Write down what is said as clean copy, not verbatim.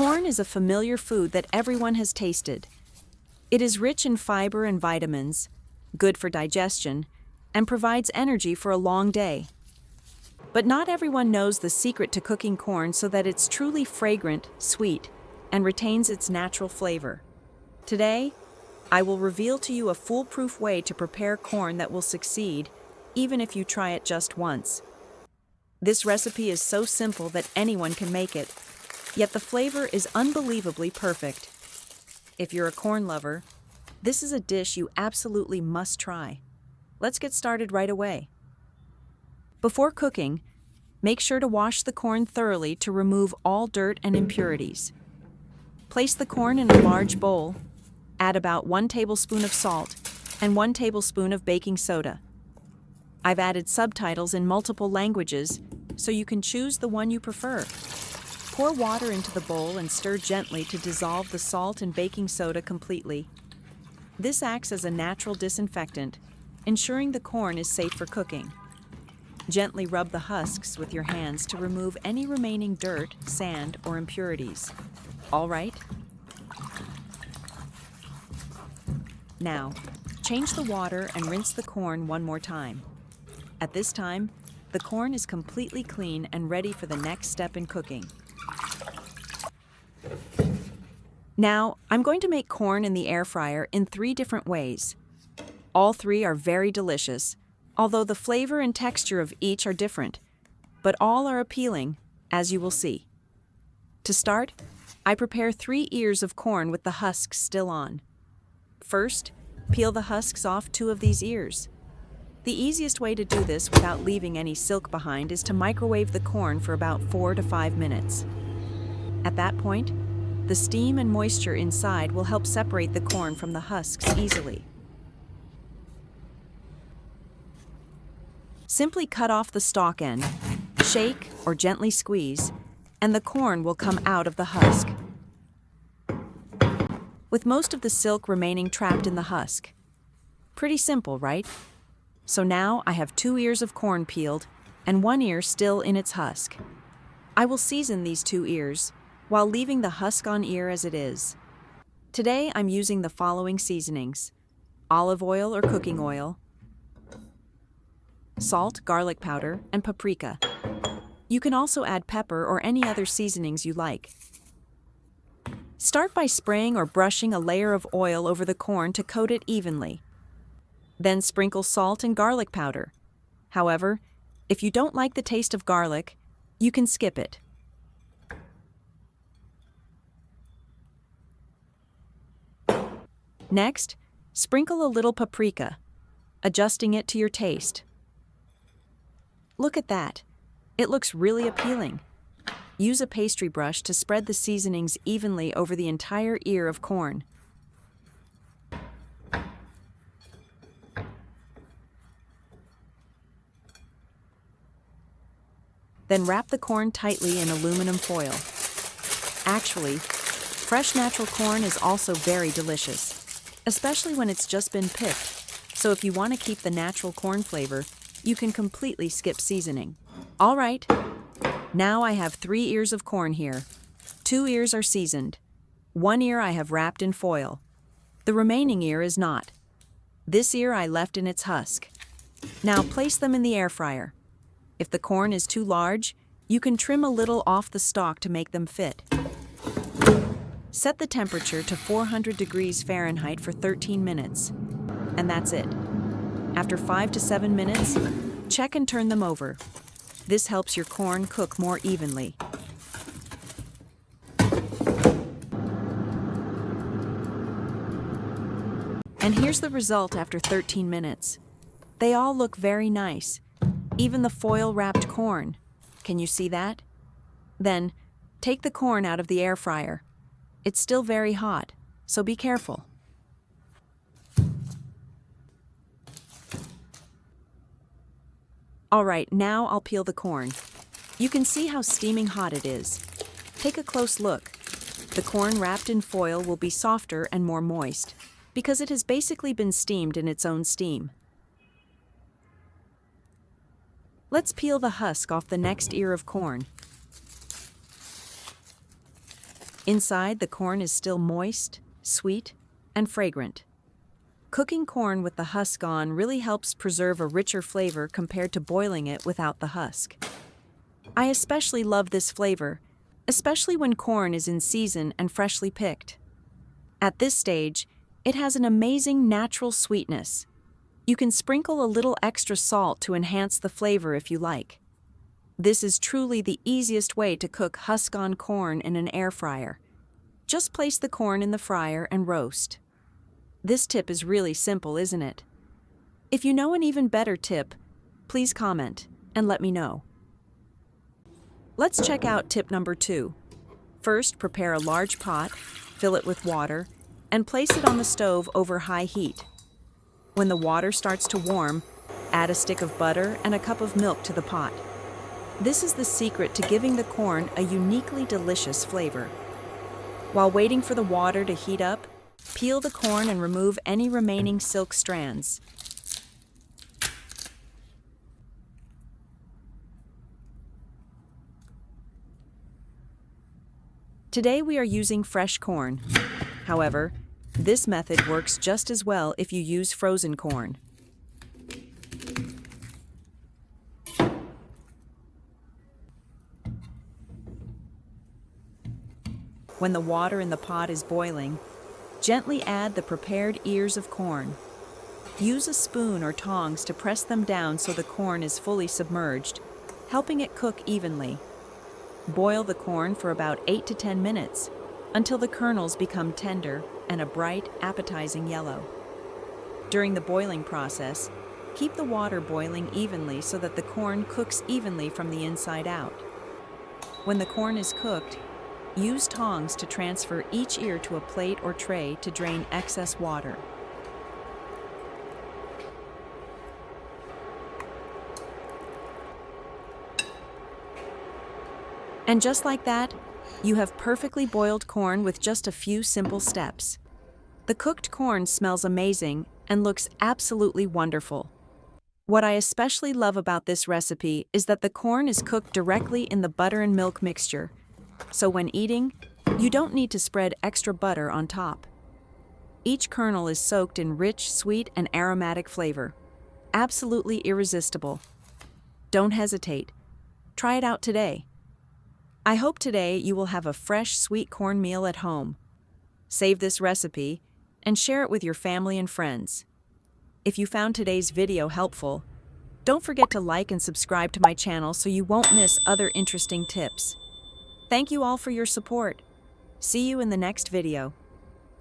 Corn is a familiar food that everyone has tasted. It is rich in fiber and vitamins, good for digestion, and provides energy for a long day. But not everyone knows the secret to cooking corn so that it's truly fragrant, sweet, and retains its natural flavor. Today, I will reveal to you a foolproof way to prepare corn that will succeed, even if you try it just once. This recipe is so simple that anyone can make it, yet the flavor is unbelievably perfect. If you're a corn lover, this is a dish you absolutely must try. Let's get started right away. Before cooking, make sure to wash the corn thoroughly to remove all dirt and impurities. Place the corn in a large bowl, add about 1 tablespoon of salt and 1 tablespoon of baking soda. I've added subtitles in multiple languages, so you can choose the one you prefer. Pour water into the bowl and stir gently to dissolve the salt and baking soda completely. This acts as a natural disinfectant, ensuring the corn is safe for cooking. Gently rub the husks with your hands to remove any remaining dirt, sand, or impurities. All right? Now, change the water and rinse the corn one more time. At this time, the corn is completely clean and ready for the next step in cooking. Now, I'm going to make corn in the air fryer in 3 different ways. All 3 are very delicious, although the flavor and texture of each are different, but all are appealing, as you will see. To start, I prepare 3 ears of corn with the husks still on. First, peel the husks off 2 of these ears. The easiest way to do this without leaving any silk behind is to microwave the corn for about 4 to 5 minutes. At that point, the steam and moisture inside will help separate the corn from the husks easily. Simply cut off the stalk end, shake or gently squeeze, and the corn will come out of the husk, with most of the silk remaining trapped in the husk. Pretty simple, right? So now I have 2 ears of corn peeled and 1 ear still in its husk. I will season these 2 ears while leaving the husk on ear as it is. Today I'm using the following seasonings: olive oil or cooking oil, salt, garlic powder, and paprika. You can also add pepper or any other seasonings you like. Start by spraying or brushing a layer of oil over the corn to coat it evenly. Then sprinkle salt and garlic powder. However, if you don't like the taste of garlic, you can skip it. Next, sprinkle a little paprika, adjusting it to your taste. Look at that. It looks really appealing. Use a pastry brush to spread the seasonings evenly over the entire ear of corn. Then wrap the corn tightly in aluminum foil. Actually, fresh natural corn is also very delicious, especially when it's just been picked. So if you want to keep the natural corn flavor, you can completely skip seasoning. All right, now I have 3 ears of corn here. 2 ears are seasoned. 1 ear I have wrapped in foil. The remaining ear is not. This ear I left in its husk. Now place them in the air fryer. If the corn is too large, you can trim a little off the stalk to make them fit. Set the temperature to 400 degrees Fahrenheit for 13 minutes. And that's it. After 5 to 7 minutes, check and turn them over. This helps your corn cook more evenly. And here's the result after 13 minutes. They all look very nice. Even the foil-wrapped corn. Can you see that? Then, take the corn out of the air fryer. It's still very hot, so be careful. All right, now I'll peel the corn. You can see how steaming hot it is. Take a close look. The corn wrapped in foil will be softer and more moist, because it has basically been steamed in its own steam. Let's peel the husk off the next ear of corn. Inside, the corn is still moist, sweet, and fragrant. Cooking corn with the husk on really helps preserve a richer flavor compared to boiling it without the husk. I especially love this flavor, especially when corn is in season and freshly picked. At this stage, it has an amazing natural sweetness. You can sprinkle a little extra salt to enhance the flavor if you like. This is truly the easiest way to cook husk-on corn in an air fryer. Just place the corn in the fryer and roast. This tip is really simple, isn't it? If you know an even better tip, please comment and let me know. Let's check out tip number 2. First, prepare a large pot, fill it with water, and place it on the stove over high heat. When the water starts to warm, add a stick of butter and a cup of milk to the pot. This is the secret to giving the corn a uniquely delicious flavor. While waiting for the water to heat up, peel the corn and remove any remaining silk strands. Today we are using fresh corn. However, this method works just as well if you use frozen corn. When the water in the pot is boiling, gently add the prepared ears of corn. Use a spoon or tongs to press them down so the corn is fully submerged, helping it cook evenly. Boil the corn for about 8 to 10 minutes until the kernels become tender and a bright, appetizing yellow. During the boiling process, keep the water boiling evenly so that the corn cooks evenly from the inside out. When the corn is cooked, use tongs to transfer each ear to a plate or tray to drain excess water. And just like that, you have perfectly boiled corn with just a few simple steps. The cooked corn smells amazing and looks absolutely wonderful. What I especially love about this recipe is that the corn is cooked directly in the butter and milk mixture, so when eating, you don't need to spread extra butter on top. Each kernel is soaked in rich, sweet, and aromatic flavor. Absolutely irresistible. Don't hesitate. Try it out today. I hope today you will have a fresh, sweet corn meal at home. Save this recipe and share it with your family and friends. If you found today's video helpful, don't forget to like and subscribe to my channel so you won't miss other interesting tips. Thank you all for your support. See you in the next video.